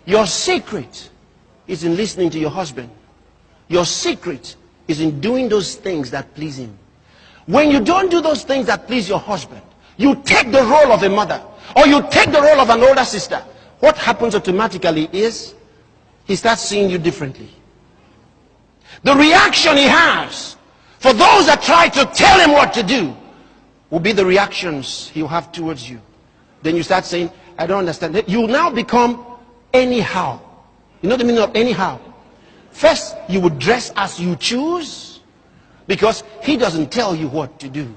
Your secret is in listening to your husband. Your secret is in doing those things that please him. When you don't do those things that please your husband, you take the role of a mother, or you take the role of an older sister. What happens automatically is he starts seeing you differently. The reaction he has for those that try to tell him what to do will be the reactions he'll have towards you. Then you start saying, I don't understand. You now become anyhow. You know the meaning of anyhow? First, you would dress as you choose because he doesn't tell you what to do.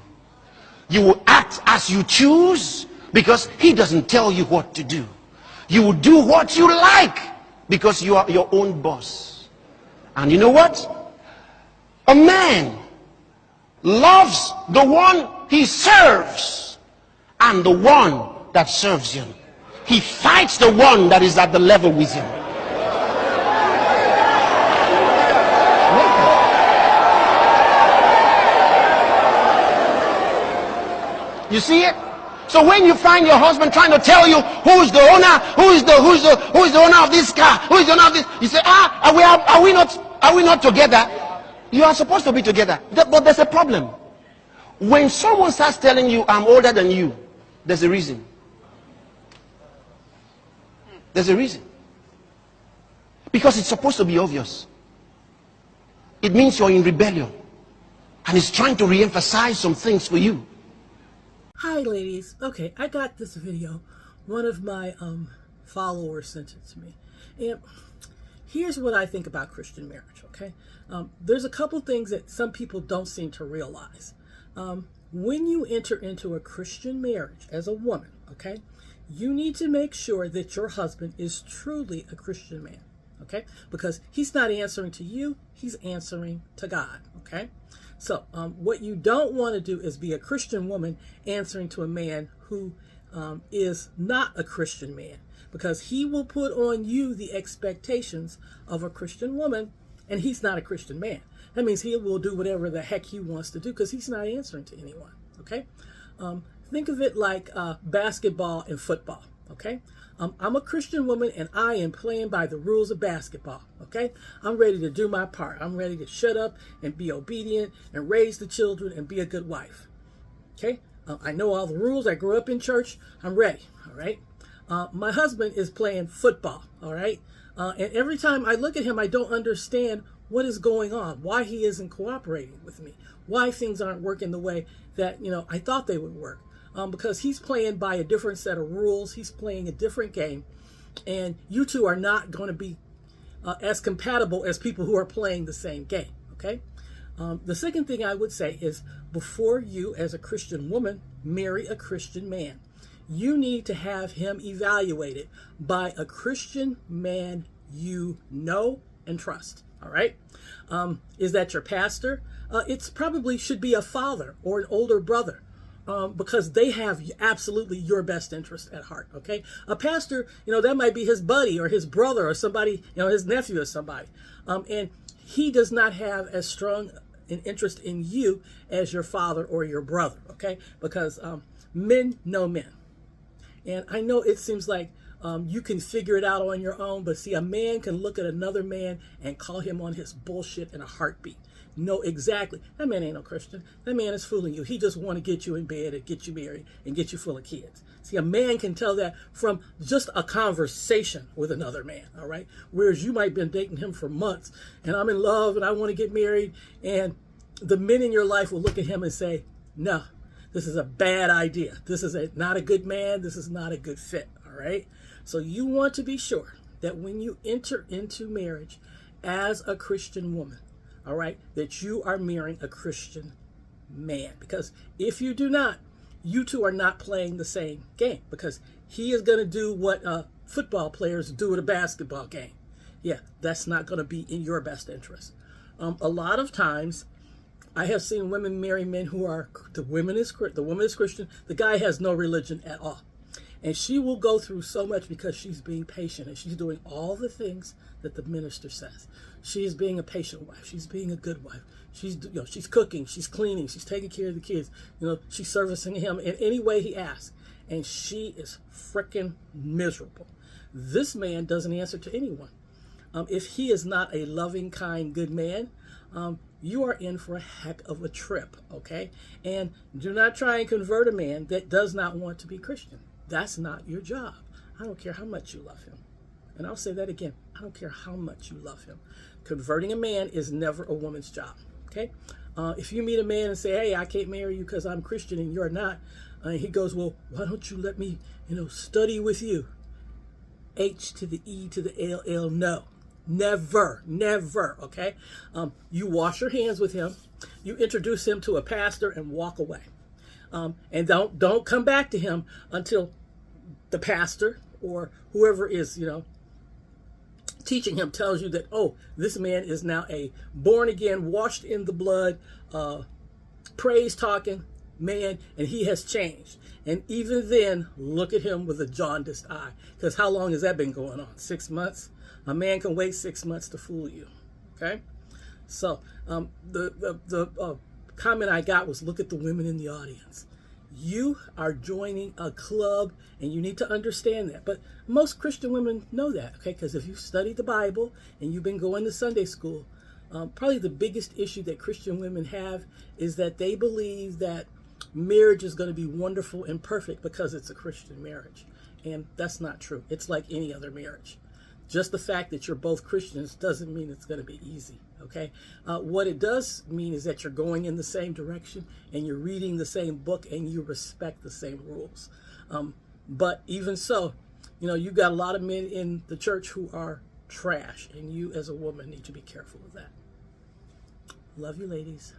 You will act as you choose because he doesn't tell you what to do. You will do what you like because you are your own boss. And you know what? A man loves the one he serves and the one that serves him. He fights the one that is at the level with him. You see it? So when you find your husband trying to tell you who's the owner, who is the owner of this car, who is the owner of this, you say, are we not together? You are supposed to be together. But there's a problem. When someone starts telling you, I'm older than you, there's a reason. There's a reason. Because it's supposed to be obvious. It means you're in rebellion. And it's trying to re-emphasize some things for you. Hi ladies. Okay, I got this video. One of my followers sent it to me. And here's what I think about Christian marriage, okay? There's a couple things that some people don't seem to realize. When you enter into a Christian marriage as a woman, okay, you need to make sure that your husband is truly a Christian man, okay? Because he's not answering to you, he's answering to God, okay? So what you don't want to do is be a Christian woman answering to a man who is not a Christian man, because he will put on you the expectations of a Christian woman, and he's not a Christian man. That means he will do whatever the heck he wants to do because he's not answering to anyone, okay? Think of it like basketball and football, okay? I'm a Christian woman and I am playing by the rules of basketball, okay? I'm ready to do my part. I'm ready to shut up and be obedient and raise the children and be a good wife, okay? I know all the rules. I grew up in church. I'm ready, all right? My husband is playing football, all right? And every time I look at him, I don't understand what is going on, why he isn't cooperating with me, why things aren't working the way that, I thought they would work. Because he's playing by a different set of rules. He's playing a different game. And you two are not going to be as compatible as people who are playing the same game, okay? The second thing I would say is before you, as a Christian woman, marry a Christian man, you need to have him evaluated by a Christian man you know and trust, all right? Is that your pastor? It's probably should be a father or an older brother. Because they have absolutely your best interest at heart, okay? A pastor, that might be his buddy or his brother or somebody, his nephew or somebody. And he does not have as strong an interest in you as your father or your brother, okay? Because men know men. And I know it seems like you can figure it out on your own, but see, a man can look at another man and call him on his bullshit in a heartbeat. Know exactly. That man ain't no Christian. That man is fooling you. He just want to get you in bed and get you married and get you full of kids. See, a man can tell that from just a conversation with another man, all right? Whereas you might have been dating him for months, and I'm in love and I want to get married, and the men in your life will look at him and say, no, this is a bad idea. This is not a good man. This is not a good fit, all right? So you want to be sure that when you enter into marriage as a Christian woman, all right, that you are marrying a Christian man. Because if you do not, you two are not playing the same game. Because he is going to do what football players do at a basketball game. Yeah, that's not going to be in your best interest. A lot of times, I have seen women marry men who are, the woman is Christian, the guy has no religion at all. And she will go through so much because she's being patient and she's doing all the things that the minister says. She is being a patient wife. She's being a good wife. She's cooking, she's cleaning, she's taking care of the kids. She's servicing him in any way he asks. And she is freaking miserable this man doesn't answer to anyone. If he is not a loving, kind, good man, you are in for a heck of a trip, okay? And do not try and convert a man that does not want to be Christian. That's not your job. I don't care how much you love him. And I'll say that again. I don't care how much you love him. Converting a man is never a woman's job, okay? If you meet a man and say, hey, I can't marry you because I'm Christian and you're not, he goes, well, why don't you let me, study with you? H to the E to the L, no. Never, never, okay? You wash your hands with him, you introduce him to a pastor and walk away. And don't come back to him until the pastor or whoever is, teaching him tells you that, oh, this man is now a born again, washed in the blood, praise talking man, and he has changed. And even then, look at him with a jaundiced eye. Because how long has that been going on? 6 months? A man can wait 6 months to fool you. Okay? So, the comment I got was, look at the women in the audience. You are joining a club, and you need to understand that. But most Christian women know that, okay? Because if you've studied the Bible and you've been going to Sunday school, probably the biggest issue that Christian women have is that they believe that marriage is going to be wonderful and perfect because it's a Christian marriage. And that's not true. It's like any other marriage. Just the fact that you're both Christians doesn't mean it's going to be easy, okay? What it does mean is that you're going in the same direction and you're reading the same book and you respect the same rules. But even so, you've got a lot of men in the church who are trash, and you as a woman need to be careful of that. Love you, ladies.